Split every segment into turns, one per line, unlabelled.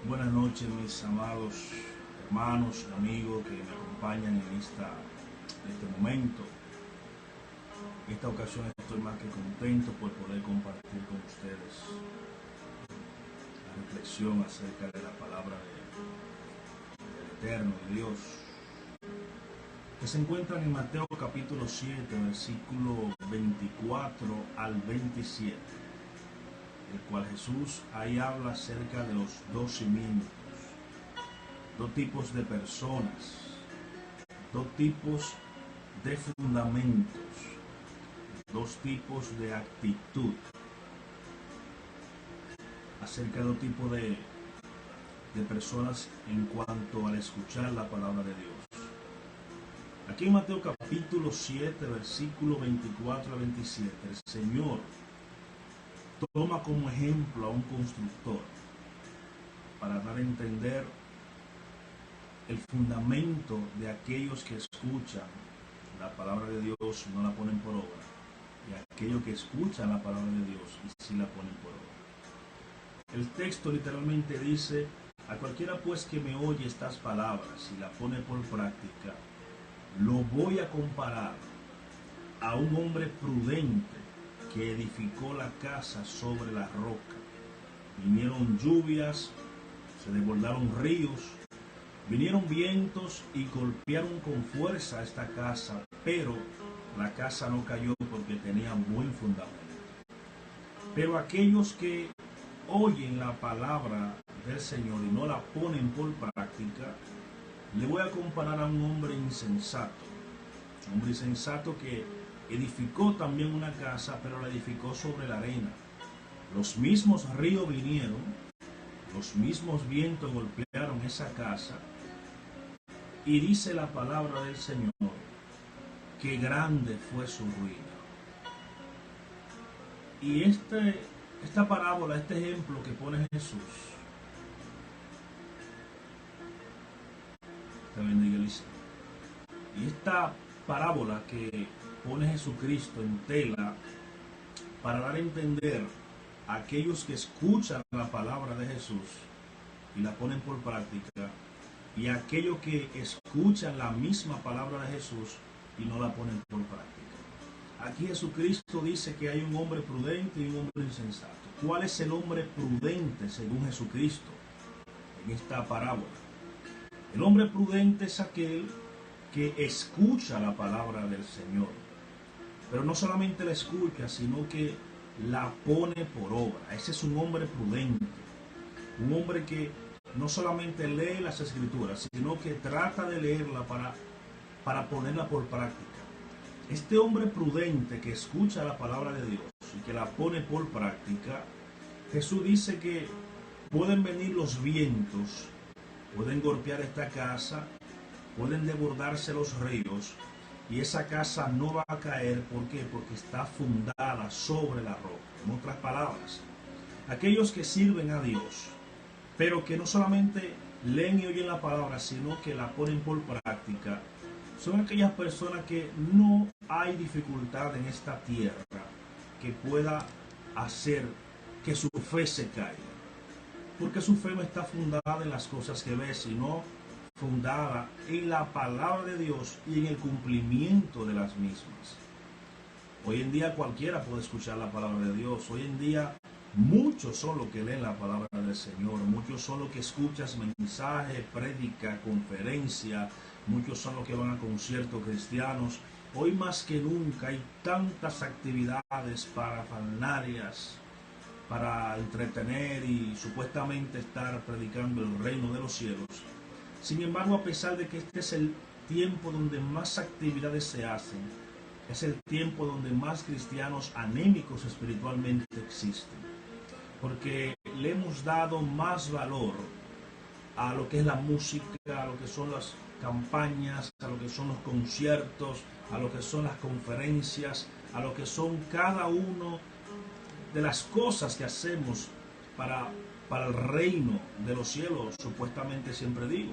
Buenas noches, mis amados hermanos, amigos que me acompañan en este momento. En esta ocasión estoy más que contento por poder compartir con ustedes la reflexión acerca de la palabra del Eterno, de Dios, que se encuentran en Mateo capítulo 7, versículo 24 al 27, el cual Jesús ahí habla acerca de los dos cimientos, dos tipos de personas, dos tipos de fundamentos, dos tipos de actitud, acerca de dos tipos de personas en cuanto al escuchar la palabra de Dios. Aquí en Mateo capítulo 7, versículo 24 a 27, el Señor toma como ejemplo a un constructor para dar a entender el fundamento de aquellos que escuchan la palabra de Dios y no la ponen por obra, y aquellos que escuchan la palabra de Dios y sí la ponen por obra. El texto literalmente dice: a cualquiera pues que me oye estas palabras y la pone por práctica, lo voy a comparar a un hombre prudente que edificó la casa sobre la roca. Vinieron lluvias, se desbordaron ríos, vinieron vientos y golpearon con fuerza esta casa, pero la casa no cayó porque tenía buen fundamento. Pero aquellos que oyen la palabra del Señor y no la ponen por práctica, le voy a comparar a un hombre insensato que edificó también una casa, pero la edificó sobre la arena. Los mismos ríos vinieron, los mismos vientos golpearon esa casa, y dice la palabra del Señor que grande fue su ruina. Y esta parábola, este ejemplo que pone Jesús, te bendiga, Elisa, y esta parábola que pone Jesucristo en tela para dar a entender a aquellos que escuchan la palabra de Jesús y la ponen por práctica, y a aquellos que escuchan la misma palabra de Jesús y no la ponen por práctica. Aquí Jesucristo dice que hay un hombre prudente y un hombre insensato. ¿Cuál es el hombre prudente según Jesucristo en esta parábola? El hombre prudente es aquel que escucha la palabra del Señor, pero no solamente la escucha, sino que la pone por obra. Ese es un hombre prudente, un hombre que no solamente lee las escrituras, sino que trata de leerla para ponerla por práctica. Este hombre prudente que escucha la palabra de Dios y que la pone por práctica, Jesús dice que pueden venir los vientos, pueden golpear esta casa, pueden desbordarse los ríos, y esa casa no va a caer. ¿Por qué? Porque está fundada sobre la roca. En otras palabras, aquellos que sirven a Dios, pero que no solamente leen y oyen la palabra, sino que la ponen por práctica, son aquellas personas que no hay dificultad en esta tierra que pueda hacer que su fe se caiga, porque su fe no está fundada en las cosas que ve, sino fundada en la palabra de Dios y en el cumplimiento de las mismas. Hoy en día cualquiera puede escuchar la palabra de Dios. Hoy en día muchos son los que leen la palabra del Señor, muchos son los que escuchan mensajes, prédica, conferencia, muchos son los que van a conciertos cristianos. Hoy más que nunca hay tantas actividades parafanarias para entretener y supuestamente estar predicando el reino de los cielos. Sin embargo, a pesar de que este es el tiempo donde más actividades se hacen, es el tiempo donde más cristianos anémicos espiritualmente existen, porque le hemos dado más valor a lo que es la música, a lo que son las campañas, a lo que son los conciertos, a lo que son las conferencias, a lo que son cada uno de las cosas que hacemos para el reino de los cielos, supuestamente, siempre digo.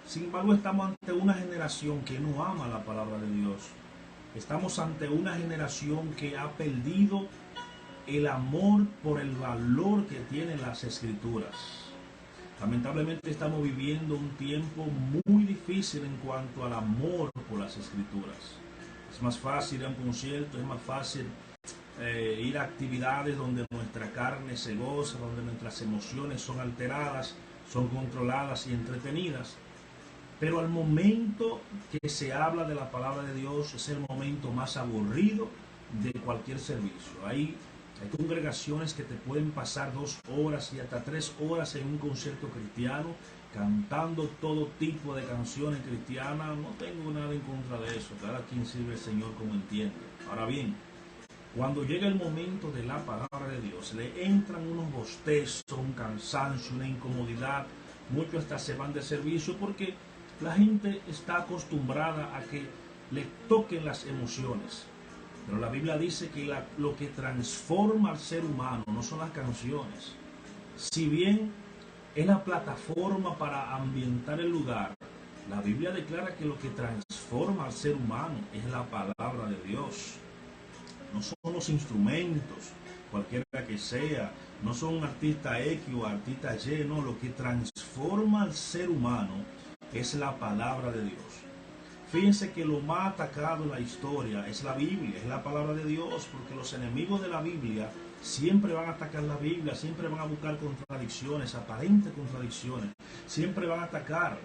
Sin embargo, estamos ante una generación que no ama la palabra de Dios. Estamos ante una generación que ha perdido el amor por el valor que tienen las escrituras. Lamentablemente estamos viviendo un tiempo muy difícil en cuanto al amor por las escrituras. Es más fácil ir a un concierto, es más fácil ir a actividades donde nuestra carne se goza, donde nuestras emociones son alteradas, son controladas y entretenidas. Pero al momento que se habla de la palabra de Dios es el momento más aburrido de cualquier servicio. Hay congregaciones que te pueden pasar 2 horas y hasta 3 horas en un concierto cristiano cantando todo tipo de canciones cristianas. No tengo nada en contra de eso, cada quien sirve al Señor como entiende. Ahora bien, cuando llega el momento de la palabra de Dios, le entran unos bostezos, un cansancio, una incomodidad. Muchos hasta se van de servicio porque la gente está acostumbrada a que le toquen las emociones. Pero la Biblia dice que lo que transforma al ser humano no son las canciones. Si bien es la plataforma para ambientar el lugar, la Biblia declara que lo que transforma al ser humano es la palabra de Dios. No son los instrumentos, cualquiera que sea, no son un artista X o artista Y, no, lo que transforma al ser humano es la palabra de Dios. Fíjense que lo más atacado en la historia es la Biblia, es la palabra de Dios, porque los enemigos de la Biblia siempre van a atacar la Biblia, siempre van a buscar contradicciones, aparentes contradicciones, siempre van a atacar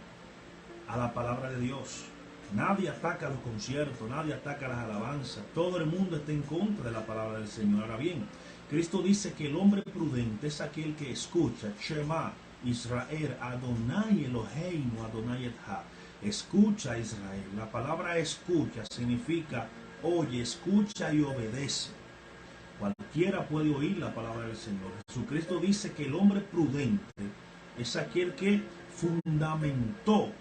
a la palabra de Dios. Nadie ataca los conciertos, nadie ataca las alabanzas, todo el mundo está en contra de la palabra del Señor. Ahora bien, Cristo dice que el hombre prudente es aquel que escucha, Shema, Israel, Adonai Eloheinu, Adonai Echad. Escucha, Israel. La palabra escucha significa oye, escucha y obedece. Cualquiera puede oír la palabra del Señor. Jesucristo dice que el hombre prudente es aquel que fundamentó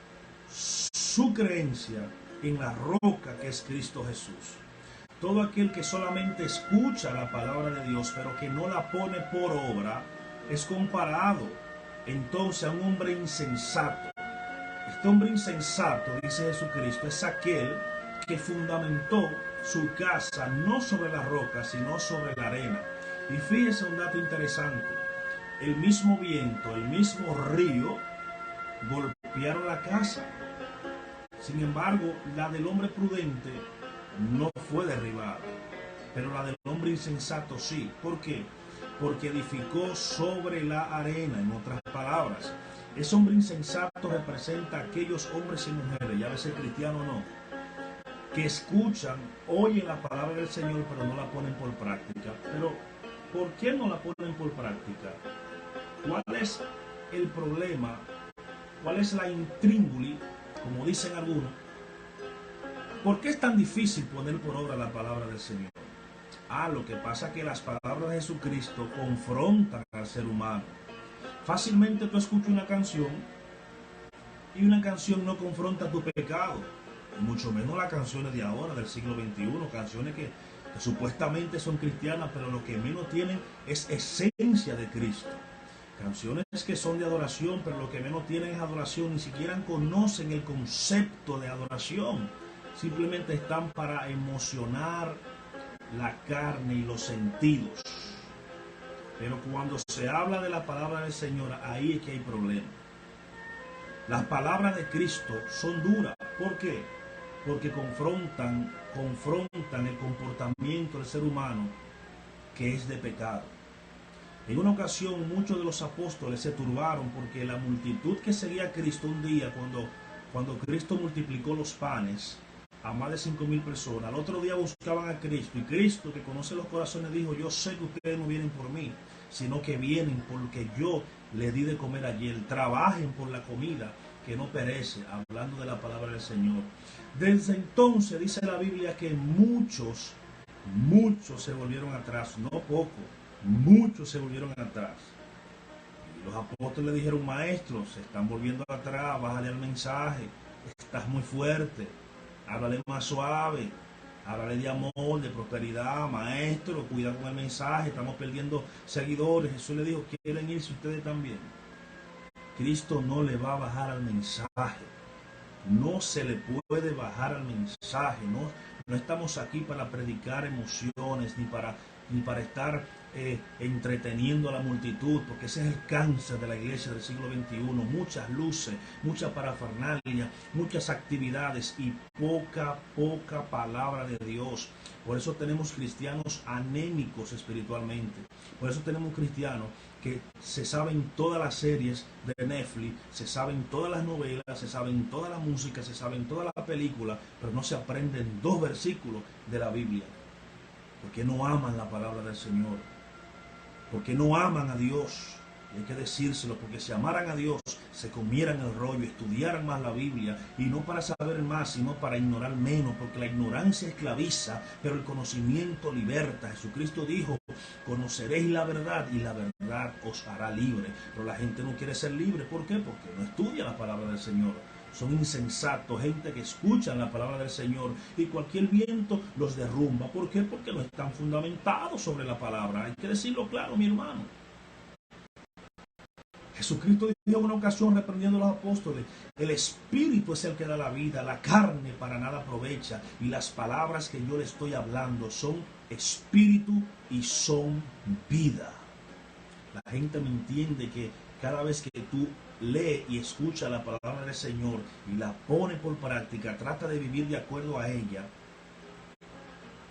su creencia en la roca que es Cristo Jesús. Todo aquel que solamente escucha la palabra de Dios pero que no la pone por obra es comparado entonces a un hombre insensato. Este hombre insensato, dice Jesucristo, es aquel que fundamentó su casa no sobre la roca sino sobre la arena. Y fíjese un dato interesante: el mismo viento, el mismo río golpearon la casa. Sin embargo, la del hombre prudente no fue derribada, pero la del hombre insensato sí. ¿Por qué? Porque edificó sobre la arena. En otras palabras, ese hombre insensato representa a aquellos hombres y mujeres, ya veces cristiano o no, que escuchan, oyen la palabra del Señor, pero no la ponen por práctica. Pero, ¿por qué no la ponen por práctica? ¿Cuál es el problema? ¿Cuál es la intrínguli, como dicen algunos? ¿Por qué es tan difícil poner por obra la palabra del Señor? Lo que pasa es que las palabras de Jesucristo confrontan al ser humano. Fácilmente tú escuchas una canción y una canción no confronta tu pecado, mucho menos las canciones de ahora, del siglo XXI, canciones que supuestamente son cristianas, pero lo que menos tienen es esencia de Cristo. Canciones que son de adoración, pero lo que menos tienen es adoración, ni siquiera conocen el concepto de adoración. Simplemente están para emocionar la carne y los sentidos. Pero cuando se habla de la palabra del Señor, ahí es que hay problema. Las palabras de Cristo son duras. ¿Por qué? Porque confrontan el comportamiento del ser humano que es de pecado. En una ocasión muchos de los apóstoles se turbaron porque la multitud que seguía a Cristo un día, cuando Cristo multiplicó los panes a más de 5,000 personas, al otro día buscaban a Cristo, y Cristo, que conoce los corazones, dijo: yo sé que ustedes no vienen por mí, sino que vienen porque yo les di de comer ayer. Trabajen por la comida que no perece, hablando de la palabra del Señor. Desde entonces dice la Biblia que muchos se volvieron atrás, no poco, muchos se volvieron atrás. Y los apóstoles le dijeron: maestro, se están volviendo atrás, bájale al mensaje, estás muy fuerte, háblale más suave, háblale de amor, de prosperidad, maestro, cuida con el mensaje, estamos perdiendo seguidores. Jesús le dijo: ¿quieren irse ustedes también? Cristo no le va a bajar al mensaje, no se le puede bajar al mensaje, no estamos aquí para predicar emociones, ni para estar entreteniendo a la multitud, porque ese es el cáncer de la iglesia del siglo XXI. Muchas luces, mucha parafernalia, muchas actividades y poca palabra de Dios. Por eso tenemos cristianos anémicos espiritualmente. Por eso tenemos cristianos que se saben todas las series de Netflix, se saben todas las novelas, se saben toda la música, se saben todas las películas, pero no se aprenden 2 versículos de la Biblia. Porque no aman la palabra del Señor. Porque no aman a Dios. Y hay que decírselo, porque si amaran a Dios, se comieran el rollo, estudiaran más la Biblia, y no para saber más, sino para ignorar menos, porque la ignorancia esclaviza, pero el conocimiento liberta. Jesucristo dijo: conoceréis la verdad y la verdad os hará libre. Pero la gente no quiere ser libre. ¿Por qué? Porque no estudia la palabra del Señor. Son insensatos, gente que escuchan la palabra del Señor y cualquier viento los derrumba. ¿Por qué? Porque no están fundamentados sobre la palabra. Hay que decirlo claro, mi hermano. Jesucristo dijo en una ocasión, reprendiendo a los apóstoles: el Espíritu es el que da la vida, la carne para nada aprovecha, y las palabras que yo le estoy hablando son Espíritu y son vida. La gente me entiende que cada vez que tú lees y escuchas la palabra del Señor y la pone por práctica, trata de vivir de acuerdo a ella,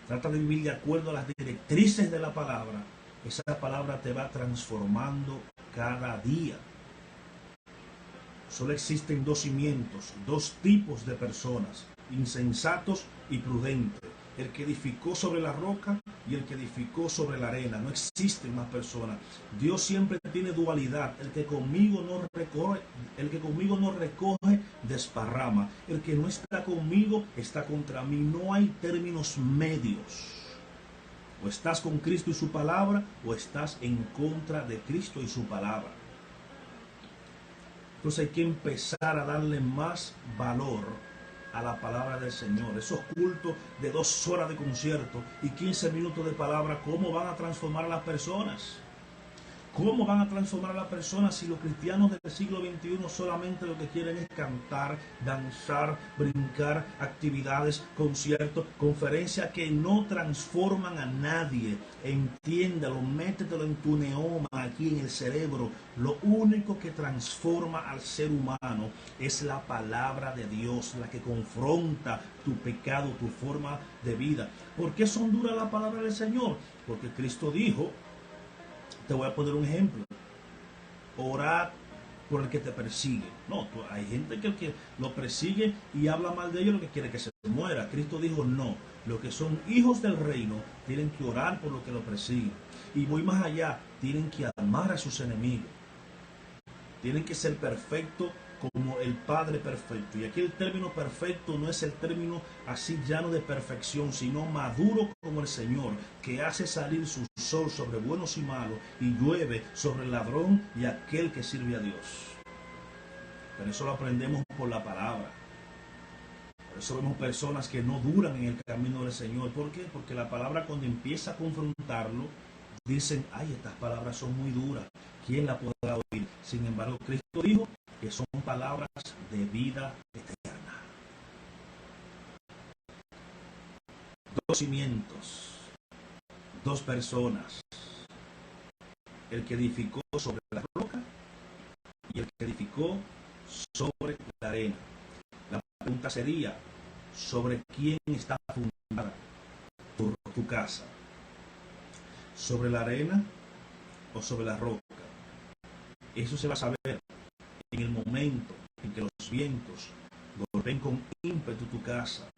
trata de vivir de acuerdo a las directrices de la palabra, esa palabra te va transformando cada día. Solo existen 2 cimientos, 2 tipos de personas: insensatos y prudentes. El que edificó sobre la roca y el que edificó sobre la arena. No existen más personas. Dios siempre tiene dualidad. El que conmigo no recoge, desparrama. El que no está conmigo está contra mí. No hay términos medios. O estás con Cristo y su palabra, o estás en contra de Cristo y su palabra. Entonces hay que empezar a darle más valor a la palabra del Señor. Esos cultos de 2 horas de concierto y 15 minutos de palabra, ¿cómo van a transformar a las personas? ¿Cómo van a transformar a las personas si los cristianos del siglo XXI solamente lo que quieren es cantar, danzar, brincar, actividades, conciertos, conferencias que no transforman a nadie? Entiéndalo, métetelo en tu neoma, aquí en el cerebro. Lo único que transforma al ser humano es la palabra de Dios, la que confronta tu pecado, tu forma de vida. ¿Por qué son duras la palabra del Señor? Porque Cristo dijo, te voy a poner un ejemplo: orad por el que te persigue. No, hay gente que el que lo persigue y habla mal de ellos, lo que quiere que se muera. Cristo dijo: no, los que son hijos del reino tienen que orar por los que lo persiguen. Y voy más allá, tienen que amar a sus enemigos. Tienen que ser perfectos como el Padre perfecto. Y aquí el término perfecto no es el término así llano de perfección, sino maduro como el Señor, que hace salir su sol sobre buenos y malos y llueve sobre el ladrón y aquel que sirve a Dios. Pero eso lo aprendemos por la palabra. Por eso vemos personas que no duran en el camino del Señor. ¿Por qué? Porque la palabra, cuando empieza a confrontarlo, dicen: ay, estas palabras son muy duras, ¿quién la podrá oír? Sin embargo, Cristo dijo que son palabras de vida eterna. 2 cimientos, 2 personas: el que edificó sobre la roca y el que edificó sobre la arena. La pregunta sería: ¿sobre quién está fundada tu casa? ¿Sobre la arena o sobre la roca? Eso se va a saber en el momento en que los vientos golpeen con ímpetu tu casa,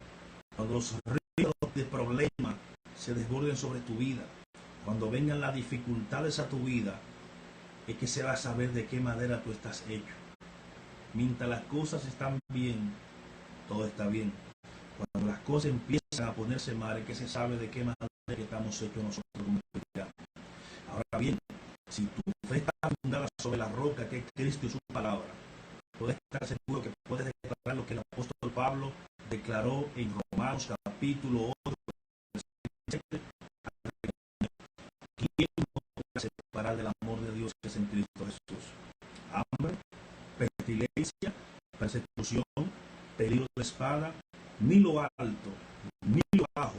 cuando los ríos de problemas se desborden sobre tu vida, cuando vengan las dificultades a tu vida, es que se va a saber de qué madera tú estás hecho. Mientras las cosas están bien, todo está bien. Cuando las cosas empiezan a ponerse mal, es que se sabe de qué madera que estamos hechos nosotros como cristianos. Ahora bien, si tu fe está fundada sobre la roca que es Cristo y su palabra, puedes estar seguro que puedes declarar lo que el apóstol Pablo declaró en Romanos capítulo 8, versículo 7. ¿Quién nos puede separar del amor de Dios que es en Cristo Jesús? Hambre, pestilencia, persecución, peligro de espada. Ni lo alto, ni lo bajo,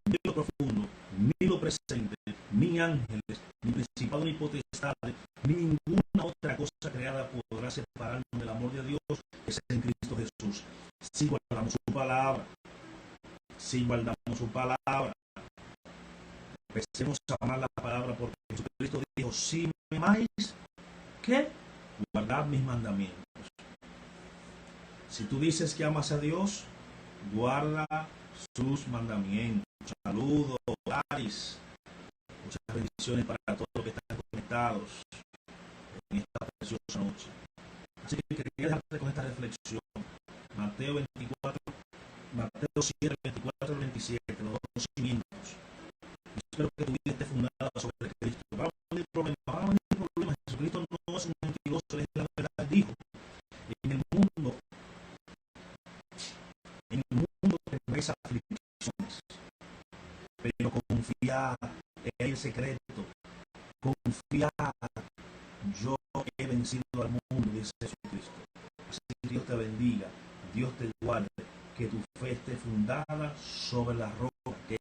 ni lo profundo, ni lo presente, ni ángeles, ni principado ni potestades, ni ninguna otra cosa creada podrá separarnos del amor de Dios que es en Cristo Jesús. Si guardamos su palabra, si guardamos su palabra, empecemos a amar la palabra, porque Jesucristo dijo: si me amáis, ¿qué? Guardad mis mandamientos. Si tú dices que amas a Dios, guarda sus mandamientos. Saludos, Aris. Muchas bendiciones para todos los que están conectados en esta preciosa noche. Así que quería dejarte con esta reflexión. Mateo 24, Mateo 7, 24 al 27, los dos cimientos. Espero que tu vida esté fundada sobre Cristo. Van a venir problemas, Jesucristo no es un mentiroso, Él es la verdad. Dijo: en el mundo tendréis aflicciones, pero confiad, en el secreto, confiad, yo he vencido al mundo, dice Jesucristo. Así que Dios te bendiga, Dios te guarde, que tu fe esté fundada sobre la roca que